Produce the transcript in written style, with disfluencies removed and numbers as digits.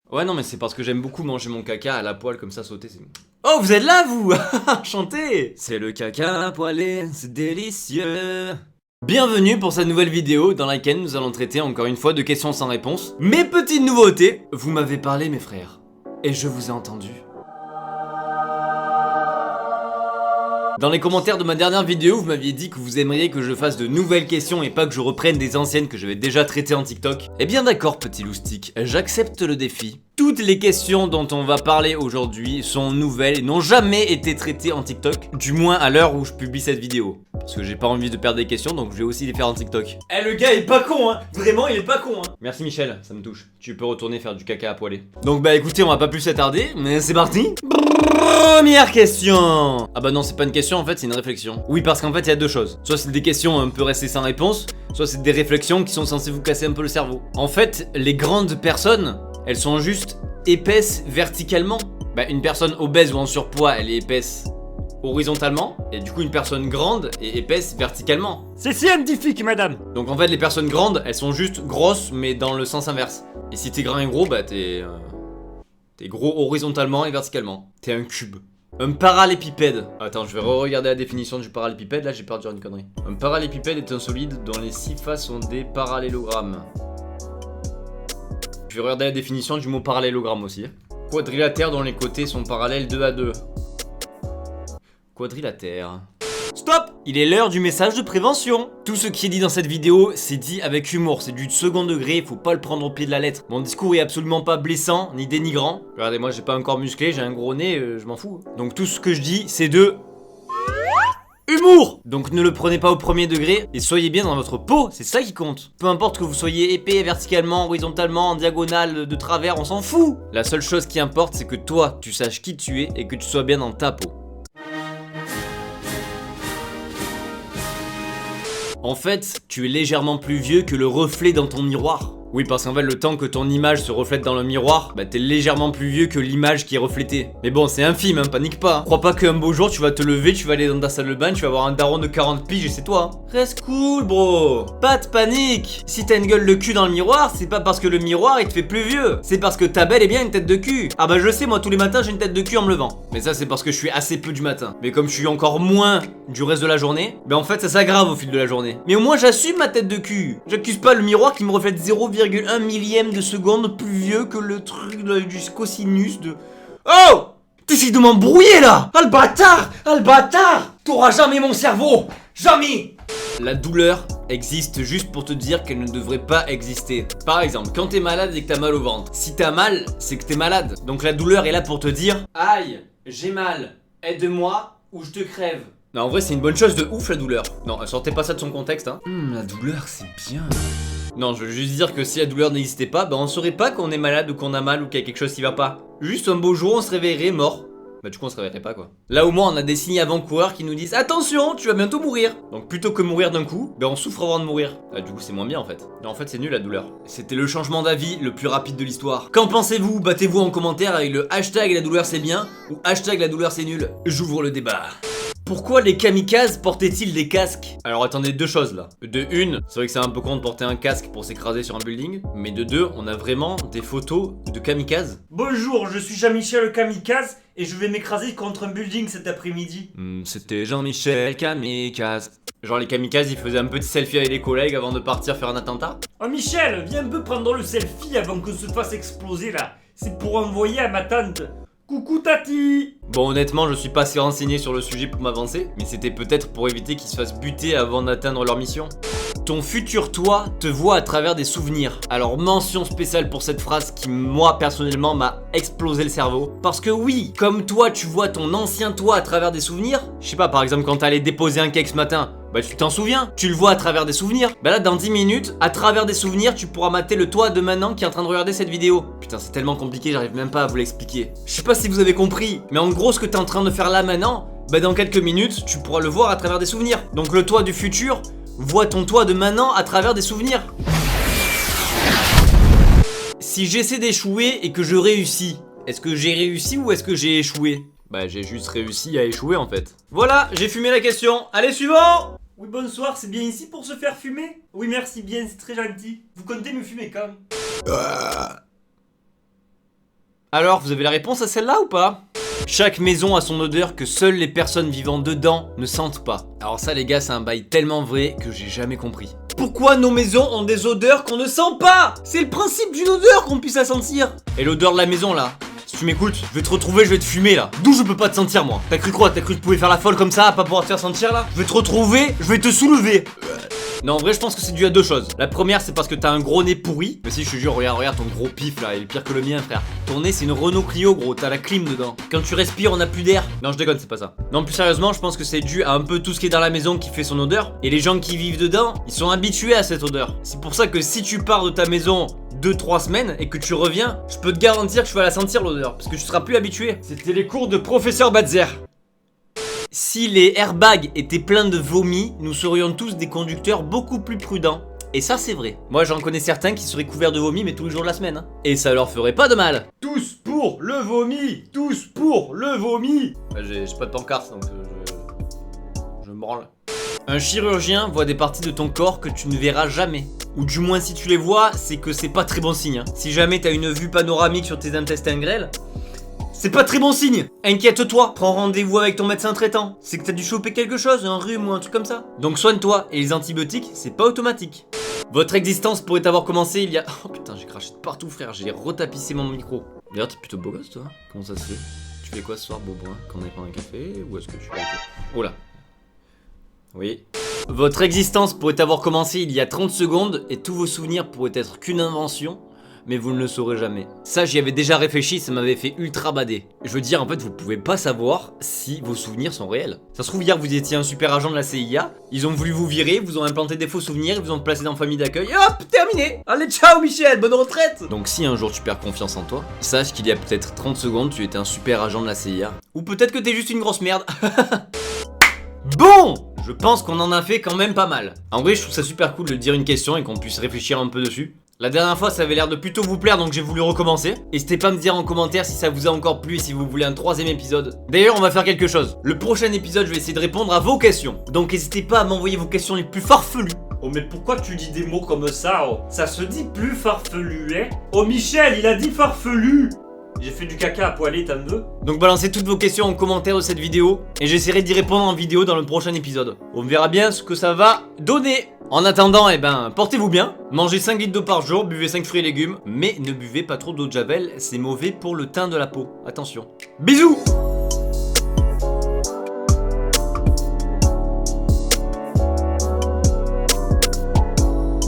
Ouais, non, mais c'est parce que j'aime beaucoup manger mon caca à la poêle comme ça sauter. Oh, vous êtes là, vous? Enchanté. C'est le caca poêlé, c'est délicieux. Bienvenue pour cette nouvelle vidéo dans laquelle nous allons traiter encore une fois de questions sans réponse. Mes petites nouveautés, vous m'avez parlé mes frères, et je vous ai entendu. Dans les commentaires de ma dernière vidéo, vous m'aviez dit que vous aimeriez que je fasse de nouvelles questions et pas que je reprenne des anciennes que j'avais déjà traitées en TikTok. Eh bien d'accord petit loustic, j'accepte le défi. Toutes les questions dont on va parler aujourd'hui sont nouvelles et n'ont jamais été traitées en TikTok, du moins à l'heure où je publie cette vidéo. Parce que j'ai pas envie de perdre des questions, donc je vais aussi les faire en TikTok. Eh le gars est pas con hein. Vraiment il est pas con hein. Merci Michel, ça me touche. Tu peux retourner faire du caca à poêler. Donc bah écoutez, on va pas plus s'attarder, mais c'est parti. Première question. Ah bah non, c'est pas une question en fait, c'est une réflexion. Oui, parce qu'en fait il y a deux choses. Soit c'est des questions un peu restées sans réponse, soit c'est des réflexions qui sont censées vous casser un peu le cerveau. En fait, les grandes personnes, elles sont juste épaisses verticalement. Bah une personne obèse ou en surpoids, elle est épaisse horizontalement, et du coup une personne grande est épaisse verticalement. C'est scientifique, madame. Donc en fait les personnes grandes, elles sont juste grosses mais dans le sens inverse. Et si t'es grand et gros, bah t'es gros horizontalement et verticalement. T'es un cube. Un parallépipède. Attends, je vais re-regarder la définition du parallépipède, là j'ai peur de dire une connerie. Un parallépipède est un solide dont les 6 faces sont des parallélogrammes. Je vais regarder la définition du mot parallélogramme aussi. Quadrilatère dont les côtés sont parallèles 2 à 2. Quadrilatère. Stop! Il est l'heure du message de prévention. Tout ce qui est dit dans cette vidéo, c'est dit avec humour, c'est du second degré, faut pas le prendre au pied de la lettre. Mon discours est absolument pas blessant, ni dénigrant. Regardez, moi j'ai pas un corps musclé, j'ai un gros nez, je m'en fous. Donc tout ce que je dis, c'est de... humour! Donc ne le prenez pas au premier degré, et soyez bien dans votre peau, c'est ça qui compte. Peu importe que vous soyez épais, verticalement, horizontalement, en diagonale, de travers, on s'en fout. La seule chose qui importe, c'est que toi, tu saches qui tu es, et que tu sois bien dans ta peau. En fait, tu es légèrement plus vieux que le reflet dans ton miroir. Oui, parce qu'en fait, le temps que ton image se reflète dans le miroir, bah t'es légèrement plus vieux que l'image qui est reflétée. Mais bon, c'est infime, hein, panique pas. Crois pas qu'un beau jour, tu vas te lever, tu vas aller dans ta salle de bain, tu vas avoir un daron de 40 piges et c'est toi. Hein. Reste cool, bro. Pas de panique. Si t'as une gueule de cul dans le miroir, c'est pas parce que le miroir, il te fait plus vieux. C'est parce que ta belle est bien une tête de cul. Ah bah je sais, moi, tous les matins, j'ai une tête de cul en me levant. Mais ça, c'est parce que je suis assez peu du matin. Mais comme je suis encore moins du reste de la journée, bah en fait, ça s'aggrave au fil de la journée. Mais au moins, j'assume ma tête de cul. J'accuse pas le miroir qui me reflète 0,1 millième de seconde plus vieux que le truc du cosinus de... Oh! T'essayes de m'embrouiller là! Ah le bâtard! Ah le bâtard! T'auras jamais mon cerveau! Jamais! La douleur existe juste pour te dire qu'elle ne devrait pas exister. Par exemple, quand t'es malade et que t'as mal au ventre. Si t'as mal, c'est que t'es malade. Donc la douleur est là pour te dire... Aïe, j'ai mal, aide-moi ou je te crève. Non, en vrai, c'est une bonne chose de ouf la douleur. Non, sortez pas ça de son contexte, hein. La douleur, c'est bien. Non, je veux juste dire que si la douleur n'existait pas, bah on saurait pas qu'on est malade ou qu'on a mal ou qu'il y a quelque chose qui va pas. Juste un beau jour, on se réveillerait mort. Bah du coup on se réveillerait pas quoi. Là au moins on a des signes avant-coureurs qui nous disent attention, tu vas bientôt mourir. Donc plutôt que mourir d'un coup, bah on souffre avant de mourir. Ah du coup c'est moins bien en fait. Non en fait c'est nul la douleur. C'était le changement d'avis le plus rapide de l'histoire. Qu'en pensez-vous? Battez-vous en commentaire avec le hashtag la douleur c'est bien ou hashtag la douleur c'est nul. J'ouvre le débat. Pourquoi les kamikazes portaient-ils des casques? Alors attendez, deux choses là. De une, c'est vrai que c'est un peu con de porter un casque pour s'écraser sur un building. Mais de deux, on a vraiment des photos de kamikazes. Bonjour, je suis Jean-Michel Kamikaze et je vais m'écraser contre un building cet après-midi. C'était Jean-Michel Kamikaze. Genre les kamikazes, ils faisaient un petit selfie avec les collègues avant de partir faire un attentat. Oh Michel, viens un peu prendre le selfie avant qu'on se fasse exploser là. C'est pour envoyer à ma tante. Coucou Tati! Bon honnêtement je suis pas assez renseigné sur le sujet pour m'avancer, mais c'était peut-être pour éviter qu'ils se fassent buter avant d'atteindre leur mission. Ton futur toi te voit à travers des souvenirs. Alors mention spéciale pour cette phrase qui moi personnellement m'a explosé le cerveau. Parce que oui, comme toi tu vois ton ancien toi à travers des souvenirs, je sais pas par exemple quand t'allais déposer un cake ce matin, bah tu t'en souviens, tu le vois à travers des souvenirs. Bah là dans 10 minutes, à travers des souvenirs tu pourras mater le toi de maintenant qui est en train de regarder cette vidéo. Putain c'est tellement compliqué, j'arrive même pas à vous l'expliquer. Je sais pas si vous avez compris, mais en gros ce que t'es en train de faire là maintenant, bah dans quelques minutes tu pourras le voir à travers des souvenirs. Donc le toi du futur voit ton toi de maintenant à travers des souvenirs. Si j'essaie d'échouer et que je réussis, est-ce que j'ai réussi ou est-ce que j'ai échoué? Bah j'ai juste réussi à échouer en fait. Voilà, j'ai fumé la question. Allez suivant. Oui bonsoir, c'est bien ici pour se faire fumer? Oui merci bien, c'est très gentil. Vous comptez me fumer quand? Alors, vous avez la réponse à celle-là ou pas? Chaque maison a son odeur que seules les personnes vivant dedans ne sentent pas. Alors ça les gars, c'est un bail tellement vrai que j'ai jamais compris. Pourquoi nos maisons ont des odeurs qu'on ne sent pas? C'est le principe d'une odeur qu'on puisse la sentir. Et l'odeur de la maison là, si tu m'écoutes, je vais te retrouver, je vais te fumer là. D'où je peux pas te sentir moi? T'as cru quoi? T'as cru que tu pouvais faire la folle comme ça, à pas pouvoir te faire sentir là? Je vais te retrouver, je vais te soulever. Non, en vrai, je pense que c'est dû à deux choses. La première, c'est parce que t'as un gros nez pourri. Mais si, je te jure, regarde ton gros pif là, il est pire que le mien, frère. Ton nez, c'est une Renault Clio, gros, t'as la clim dedans. Quand tu respires, on a plus d'air. Non, je déconne, c'est pas ça. Non, plus sérieusement, je pense que c'est dû à un peu tout ce qui est dans la maison qui fait son odeur. Et les gens qui vivent dedans, ils sont habitués à cette odeur. C'est pour ça que si tu pars de ta maison 2-3 semaines et que tu reviens, je peux te garantir que tu vas la sentir l'odeur. Parce que tu seras plus habitué. C'était les cours de professeur Badzer. Si les airbags étaient pleins de vomi, nous serions tous des conducteurs beaucoup plus prudents. Et ça c'est vrai. Moi j'en connais certains qui seraient couverts de vomi mais tous les jours de la semaine. Et ça leur ferait pas de mal. Tous pour le vomi. Tous pour le vomi. Bah, j'ai pas de pancarte donc je me branle. Un chirurgien voit des parties de ton corps que tu ne verras jamais. Ou du moins si tu les vois, c'est que c'est pas très bon signe. Si jamais t'as une vue panoramique sur tes intestins grêles, c'est pas très bon signe. Inquiète-toi, prends rendez-vous avec ton médecin traitant. C'est que t'as dû choper quelque chose, un rhume ou un truc comme ça. Donc soigne-toi, et les antibiotiques, c'est pas automatique. Votre existence pourrait avoir commencé il y a... Oh putain, j'ai craché de partout frère, j'ai retapissé mon micro. D'ailleurs, t'es plutôt beau gosse toi. Comment ça se fait? Tu fais quoi ce soir, Beauboin? Qu'on aille prendre un café? Ou est-ce que tu fais... Oh là. Oui. Votre existence pourrait avoir commencé il y a 30 secondes, et tous vos souvenirs pourraient être qu'une invention. Mais vous ne le saurez jamais. Ça, j'y avais déjà réfléchi, ça m'avait fait ultra bader. Je veux dire, en fait, vous pouvez pas savoir si vos souvenirs sont réels. Ça se trouve, hier, vous étiez un super agent de la CIA, ils ont voulu vous virer, vous ont implanté des faux souvenirs, ils vous ont placé dans famille d'accueil, et hop, terminé. Allez, ciao Michel, bonne retraite. Donc si un jour tu perds confiance en toi, sache qu'il y a peut-être 30 secondes, tu étais un super agent de la CIA. Ou peut-être que t'es juste une grosse merde. Bon, je pense qu'on en a fait quand même pas mal. En vrai, je trouve ça super cool de dire une question et qu'on puisse réfléchir un peu dessus. La dernière fois ça avait l'air de plutôt vous plaire donc j'ai voulu recommencer. N'hésitez pas à me dire en commentaire si ça vous a encore plu et si vous voulez un troisième épisode. D'ailleurs on va faire quelque chose. Le prochain épisode je vais essayer de répondre à vos questions. Donc n'hésitez pas à m'envoyer vos questions les plus farfelues. Oh mais pourquoi tu dis des mots comme ça oh? Ça se dit plus farfelu hein? Oh Michel il a dit farfelu. J'ai fait du caca à poiler, t'en veux? Donc balancez toutes vos questions en commentaire de cette vidéo et j'essaierai d'y répondre en vidéo dans le prochain épisode. On verra bien ce que ça va donner. En attendant, eh ben, portez-vous bien, mangez 5 litres d'eau par jour, buvez 5 fruits et légumes, mais ne buvez pas trop d'eau de javel, c'est mauvais pour le teint de la peau. Attention. Bisous!